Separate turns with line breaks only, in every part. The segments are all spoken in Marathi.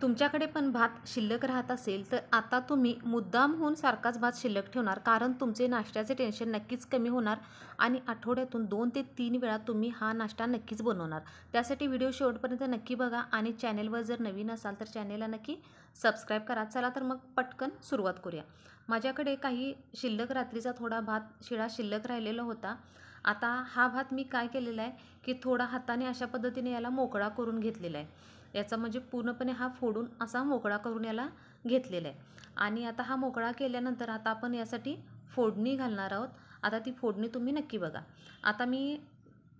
तुमच्याकडे पण भात शिल्लक राहत असेल तर आता तुम्ही मुद्दाम होऊन सारखाच भात शिल्लक ठेवणार, कारण तुमचे नाश्त्याचे टेन्शन नक्कीच कमी होणार आणि आठवड्यातून 2 ते 3 वेळा तुम्ही हा नाश्ता नक्कीच बनवणार। त्यासाठी व्हिडिओ शेवटपर्यंत नक्की बघा आणि चॅनेलवर जर नवीन असाल तर चॅनेलला नक्की सबस्क्राईब करा। चला तर मग पटकन सुरुवात करूया। माझ्याकडे काही शिल्लक रात्रीचा थोडा भात शिळा शिल्लक राहिलेला होता। आता हा भात मी काय केलेला आहे की थोडा हाताने अशा पद्धतीने याला मोकळा करून घेतलेला आहे। याचा म्हणजे पूर्णपणे हा फोडून असा मोकळा करून याला घेतलेला आहे। आणि आता हा मोकळा केल्यानंतर आता आपण यासाठी फोडणी घालणार आहोत। आता ती फोडणी तुम्ही नक्की बघा। आता मी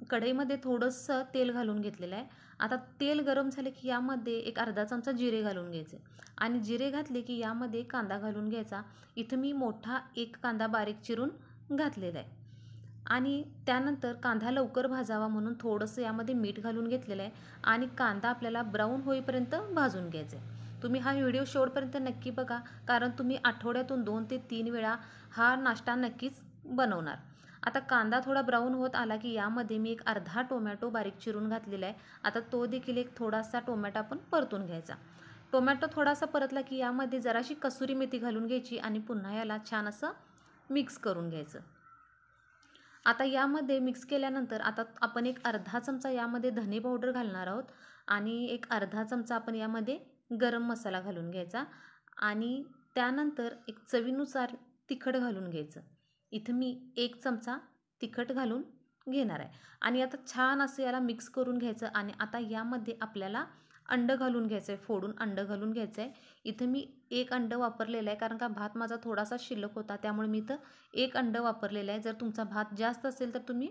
कढईमध्ये थोडंसं तेल घालून घेतलेलं आहे। आता तेल गरम झाले की यामध्ये एक अर्धा चमचा जिरे घालून घ्यायचे आणि जिरे घातले की यामध्ये कांदा घालून घ्यायचा। इथं मी मोठा एक कांदा बारीक चिरून घातलेला आहे आणि त्यानंतर कांदा लवकर भाजावा म्हणून थोडंसं यामध्ये मीठ घालून घेतलेलं आहे आणि कांदा आपल्याला ब्राऊन होईपर्यंत भाजून घ्यायचा आहे। तुम्ही हा व्हिडिओ शेवटपर्यंत नक्की बघा, कारण तुम्ही आठवड्यातून 2 ते 3 वेळा हा नाश्ता नक्कीच बनवणार। आता कांदा थोडा ब्राऊन होत आला की यामध्ये मी एक अर्धा टोमॅटो बारीक चिरून घातलेला आहे। आता तो देखील एक थोडासा टोमॅटो आपण परतून घ्यायचा। टोमॅटो थोडासा परतला की यामध्ये जराशी कसुरी मेथी घालून घ्यायची आणि पुन्हा याला छान असं मिक्स करून घ्यायचं। आता यामध्ये मिक्स केल्यानंतर आता आपण एक अर्धा चमचा यामध्ये धने पावडर घालणार आहोत आणि एक अर्धा चमचा आपण यामध्ये गरम मसाला घालून घ्यायचा आणि त्यानंतर एक चवीनुसार तिखट घालून घ्यायचं। इथं मी 1 चमचा तिखट घालून घेणार आहे आणि आता छान असं याला मिक्स करून घ्यायचं आणि आता यामध्ये आपल्याला अंडं घालून घ्यायचं आहे, फोडून अंडं घालून घ्यायचं आहे। इथं मी 1 अंडं वापरलेलं आहे, कारण का भात माझा थोडासा शिल्लक होता त्यामुळे मी इथं 1 अंडं वापरलेलं आहे। जर तुमचा भात जास्त असेल तर तुम्ही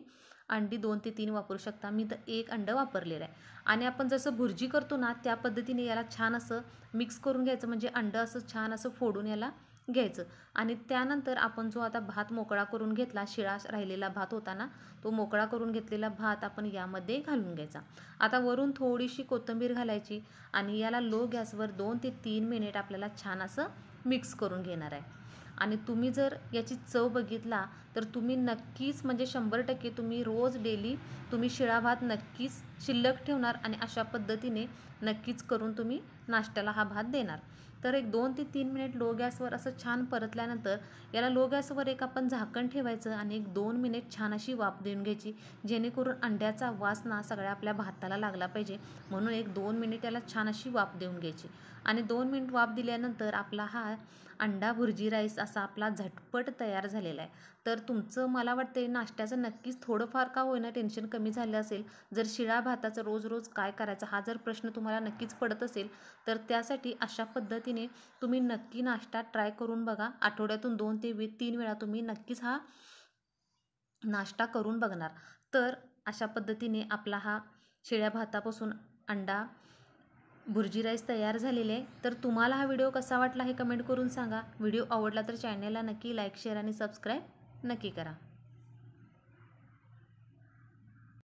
अंडी 2 ते 3 वापरू शकता। मी इथं 1 अंडं वापरलेलं आहे आणि आपण जसं भुर्जी करतो ना त्या पद्धतीने याला छान असं मिक्स करून घ्यायचं, म्हणजे अंडं असं छान असं फोडून याला घ्यायचं आणि त्यानंतर आपण जो आता भात मोकळा करून घेतला, शिळा राहिलेला भात होता ना, तो मोकळा करून घेतलेला भात आपण यामध्ये घालून घ्यायचा। आता वरून थोडीशी कोथिंबीर घालायची आणि याला लो गॅसवर 2 ते 3 मिनिट आपल्याला छान असं मिक्स करून घेणार आहे। आणि तुम्ही जर याची चव बघितला तर तुम्ही नक्कीच म्हणजे 100% तुम्ही रोज डेली तुम्ही शिळा भात नक्कीच शिल्लक ठेवणार आणि अशा पद्धतीने नक्कीच करून तुम्ही नाश्त्याला हा भात देणार। तर एक 2 ते 3 मिनिट लो गॅसवर असं छान परतल्यानंतर याला लो गॅसवर एक आपण झाकण ठेवायचं आणि एक 2 मिनिट छान अशी वाफ देऊन घ्यायची, जेणेकरून अंड्याचा वास ना सगळ्या आपल्या भाताला लागला पाहिजे, म्हणून एक 2 मिनिट याला छान अशी वाफ देऊन घ्यायची। आणि 2 मिनिट वाफ दिल्यानंतर आपला हा अंडा भुर्जी राईस असा आपला झटपट तयार झालेला आहे। तर तुमचं मला वाटते नाश्त्याचं नक्कीच थोडंफार का होईना टेन्शन कमी झालं असेल। जर शिळा भाताचं रोज रोज काय करायचं हा जर प्रश्न तुम्हाला नक्कीच पडत असेल तर त्यासाठी अशा पद्धतीने तुम्ही नक्की नाश्ता ट्राय करून बघा। आठवड्यातून 2 ते 3 वेळा तुम्ही नक्कीच हा नाश्ता करून बघणार। तर अशा पद्धतीने आपला हा शिळ्या भातापासून अंडा भुर्जी राईस तयार झालेले आहे। तर तुम्हाला हा व्हिडिओ कसा वाटला हे कमेंट करून सांगा। व्हिडिओ आवडला तर चॅनलला नक्की लाईक, शेअर आणि सबस्क्राईब नक्की करा।